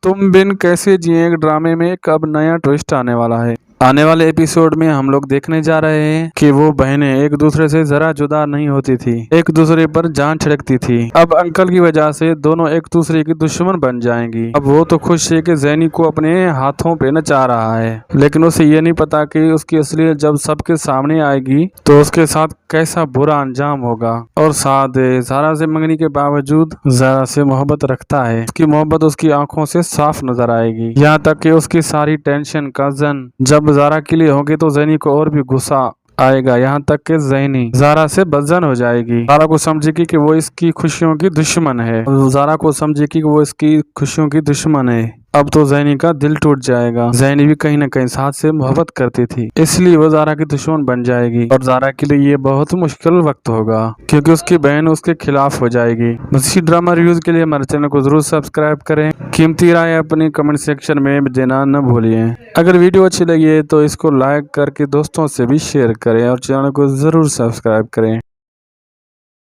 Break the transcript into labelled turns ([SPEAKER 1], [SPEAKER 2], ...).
[SPEAKER 1] तुम बिन कैसे जिए एक ड्रामे में कब नया ट्विस्ट आने वाला है। आने वाले एपिसोड में हम लोग देखने जा रहे हैं कि वो बहनें एक दूसरे से जरा जुदा नहीं होती थी, एक दूसरे पर जान छिड़कती थी। अब अंकल की वजह से दोनों एक दूसरे की दुश्मन बन जाएंगी। अब वो तो खुश है कि जैनी को अपने हाथों पे नचा रहा है, लेकिन उसे ये नहीं पता कि उसकी असलियत जब सबके सामने आएगी तो उसके साथ कैसा बुरा अंजाम होगा। और साथ ज़ारा से मंगनी के बावजूद ज़ारा से मोहब्बत रखता है। उसकी मोहब्बत उसकी आंखों से साफ नजर आएगी, यहाँ तक कि उसकी सारी टेंशन का जन जब ज़ारा के लिए होगी तो जैनी को और भी गुस्सा आएगा, यहाँ तक कि जैनी ज़ारा से बदजन हो जाएगी। ज़ारा को समझेगी कि वो इसकी खुशियों की दुश्मन है, ज़ारा को समझेगी कि वो इसकी खुशियों की दुश्मन है। अब तो जैनी का दिल टूट जाएगा। जैनी भी कहीं ना कहीं साथ से मोहब्बत करती थी, इसलिए वो ज़ारा की दुश्मन बन जाएगी और ज़ारा के लिए ये बहुत मुश्किल वक्त होगा क्योंकि उसकी बहन उसके खिलाफ हो जाएगी। मज़ीद ड्रामा रिव्यूज के लिए हमारे चैनल को जरूर सब्सक्राइब करें। कीमती राय अपनी कमेंट सेक्शन में देना न भूलिए। अगर वीडियो अच्छी लगी है तो इसको लाइक करके दोस्तों से भी शेयर करें और चैनल को जरूर सब्सक्राइब करें।